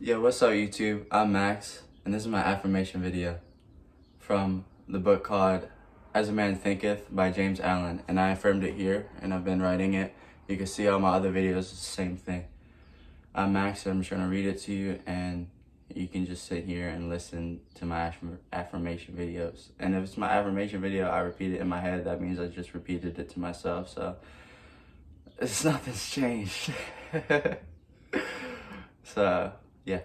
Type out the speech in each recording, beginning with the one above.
Yo, what's up YouTube? I'm Max, and this is my affirmation video from the book called As a Man Thinketh by James Allen, and I affirmed it here, and I've been writing it. You can see all my other videos, it's the same thing. I'm Max, and I'm just going to read it to you, and you can just sit here and listen to my affirmation videos. And if it's my affirmation video, I repeat it in my head, that means I just repeated it to myself, so it's nothing's changed. So, yeah.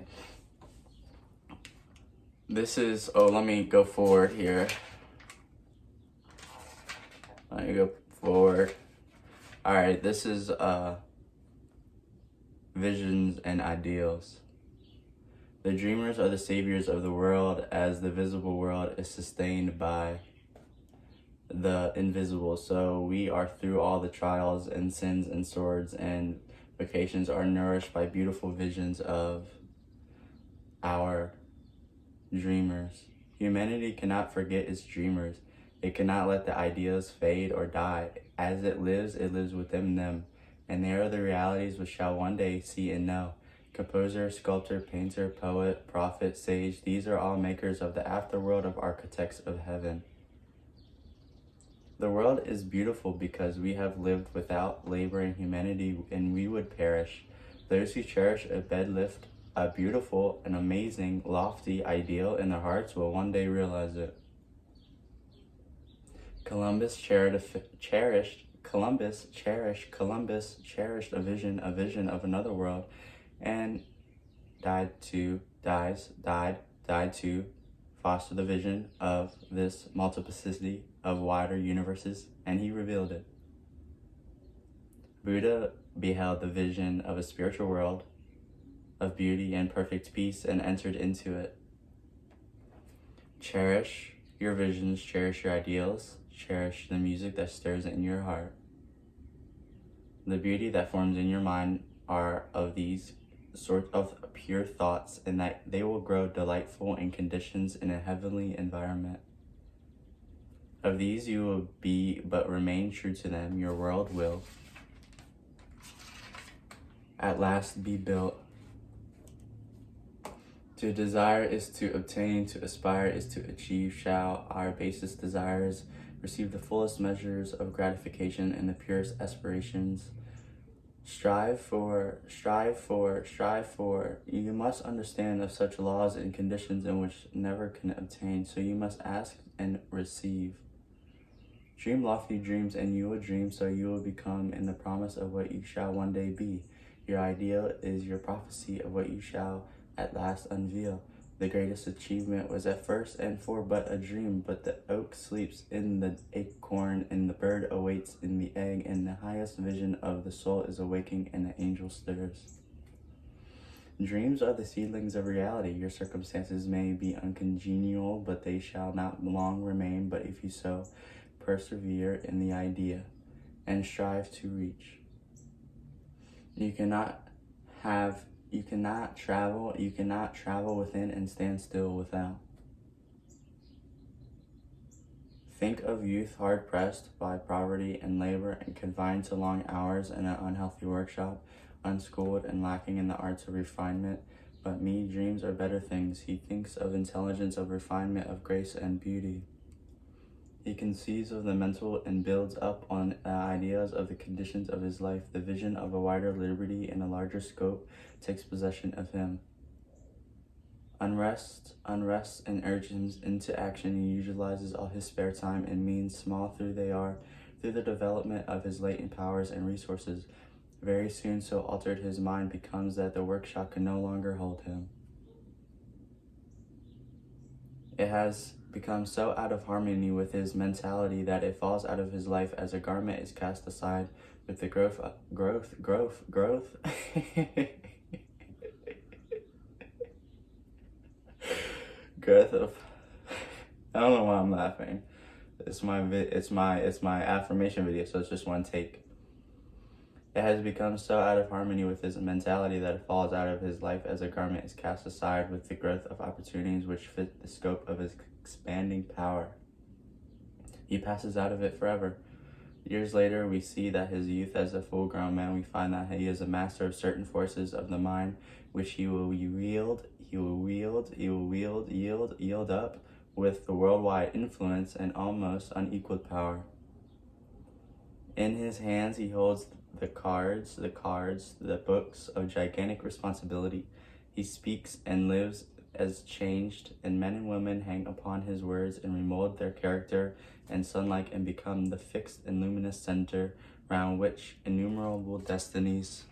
This is, let me go forward here. Let me go forward. All right, this is visions and ideals. The dreamers are the saviors of the world, as the visible world is sustained by the invisible. So we are through all the trials and sins and swords and vocations are nourished by beautiful visions of our dreamers. Humanity cannot forget its dreamers. It cannot let the ideas fade or die. As it lives within them, and they are the realities which shall one day see and know. Composer, sculptor, painter, poet, prophet, sage, these are all makers of the afterworld of architects of heaven. The world is beautiful because we have lived without labor in humanity, and we would perish. Those who cherish a bedlift, a beautiful, an amazing, lofty ideal in their hearts will one day realize it. Columbus cherished a vision of another world, and died to foster the vision of this multiplicity of wider universes, and he revealed it. Buddha beheld the vision of a spiritual world of beauty and perfect peace and entered into it. Cherish your visions, cherish your ideals, cherish the music that stirs in your heart. The beauty that forms in your mind are of these sort of pure thoughts, and that they will grow delightful in conditions in a heavenly environment. Of these you will be, but remain true to them, your world will at last be built. To desire is to obtain, to aspire is to achieve. Shall our basest desires receive the fullest measures of gratification and the purest aspirations? Strive for. You must understand of such laws and conditions in which never can obtain, so you must ask and receive. Dream lofty dreams and you will dream, so you will become in the promise of what you shall one day be. Your ideal is your prophecy of what you shall at last unveil. The greatest achievement was at first and for but a dream, but the oak sleeps in the acorn, and the bird awaits in the egg, and the highest vision of the soul is awaking, and the angel stirs. Dreams are the seedlings of reality. Your circumstances may be uncongenial, but they shall not long remain, but if you so persevere in the idea and strive to reach. You cannot travel within and stand still without. Think of youth hard pressed by poverty and labor and confined to long hours in an unhealthy workshop, unschooled and lacking in the arts of refinement. But me, dreams are better things. He thinks of intelligence, of refinement, of grace and beauty. He conceives of the mental and builds up on ideas of the conditions of his life. The vision of a wider liberty and a larger scope takes possession of him. Unrest and urges him into action. He utilizes all his spare time and means, small though they are, through the development of his latent powers and resources. Very soon so altered his mind becomes that the workshop can no longer hold him. It has become so out of harmony with his mentality that it falls out of his life as a garment is cast aside with the growth of, I don't know why I'm laughing. It's my affirmation video, so it's just one take. It has become so out of harmony with his mentality that it falls out of his life as a garment is cast aside with the growth of opportunities which fit the scope of his expanding power. He passes out of it forever. Years later, we see that his youth as a full-grown man, we find that he is a master of certain forces of the mind, which he will yield up with the worldwide influence and almost unequaled power. In his hands, he holds the books of gigantic responsibility. He speaks and lives as changed, and men and women hang upon his words and remold their character and sunlight and become the fixed and luminous center round which innumerable destinies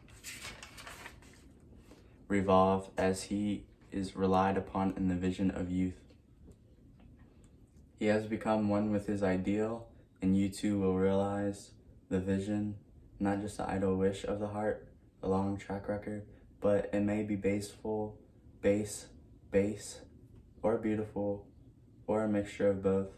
revolve, as he is relied upon in the vision of youth. He has become one with his ideal, and you too will realize the vision, not just the idle wish of the heart, a long track record, but it may be base, or beautiful, or a mixture of both,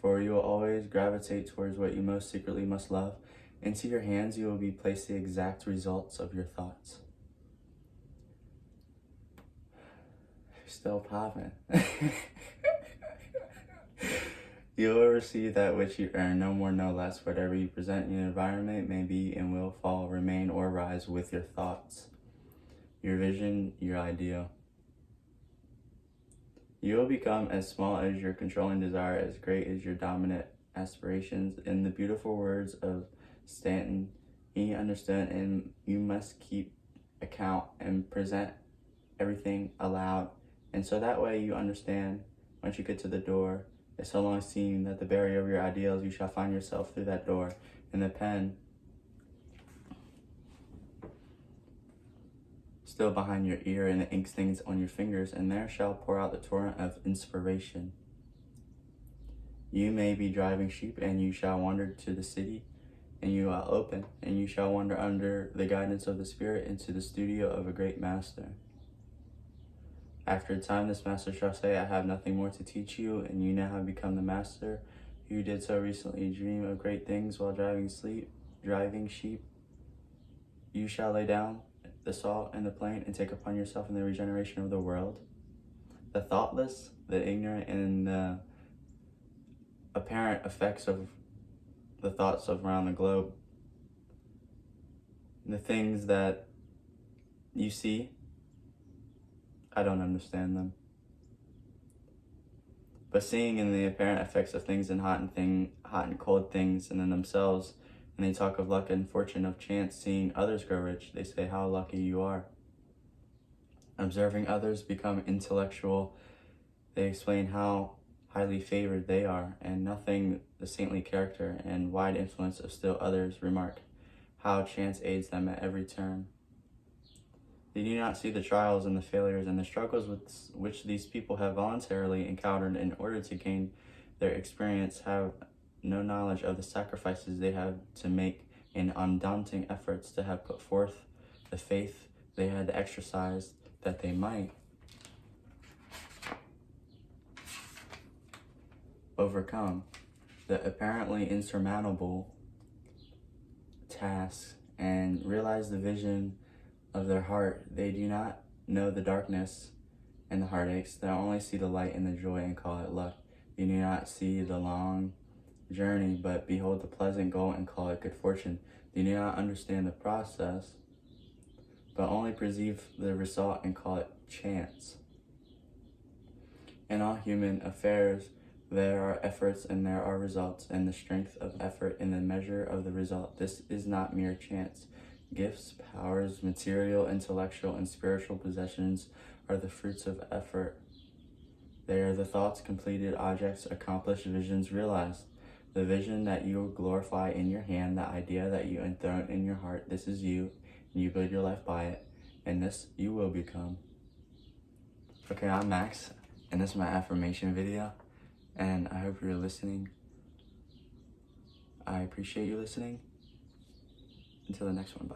for you will always gravitate towards what you most secretly must love. Into your hands you will be placed the exact results of your thoughts. Still popping. You will receive that which you earn, no more, no less. Whatever you present in your environment may be and will fall, remain, or rise with your thoughts, your vision, your ideal. You will become as small as your controlling desire, as great as your dominant aspirations. In the beautiful words of Stanton, he understood, and you must keep account and present everything aloud. And so that way you understand, once you get to the door, it's so long seen that the barrier of your ideals, you shall find yourself through that door. And the pen still behind your ear, and the ink stains on your fingers, and there shall pour out the torrent of inspiration. You may be driving sheep, and you shall wander to the city, and you are open, and you shall wander under the guidance of the Spirit into the studio of a great master. After a time, this master shall say, I have nothing more to teach you, and you now have become the master. You did so recently dream of great things while driving sheep. You shall lay down the salt and the plain and take upon yourself in the regeneration of the world. The thoughtless, the ignorant, and the apparent effects of the thoughts of around the globe, the things that you see, I don't understand them. But seeing in the apparent effects of things and hot and cold things and in themselves, and they talk of luck and fortune, of chance, seeing others grow rich, they say how lucky you are. Observing others become intellectual, they explain how highly favored they are, and nothing the saintly character and wide influence of still others remark, how chance aids them at every turn. They do not see the trials and the failures and the struggles with which these people have voluntarily encountered in order to gain their experience, have no knowledge of the sacrifices they have to make in undaunting efforts to have put forth the faith they had exercised that they might overcome the apparently insurmountable tasks and realize the vision of their heart. They do not know the darkness and the heartaches. They only see the light and the joy and call it luck. They do not see the long journey, but behold the pleasant goal and call it good fortune. They do not understand the process, but only perceive the result and call it chance. In all human affairs, there are efforts and there are results, and the strength of effort in the measure of the result. This is not mere chance. Gifts, powers, material, intellectual, and spiritual possessions are the fruits of effort. They are the thoughts, completed objects, accomplished visions realized. The vision that you glorify in your hand, the idea that you enthrone in your heart, this is you, and you build your life by it, and this you will become. Okay, I'm Max, and this is my affirmation video, and I hope you're listening. I appreciate you listening. Until the next one, bye.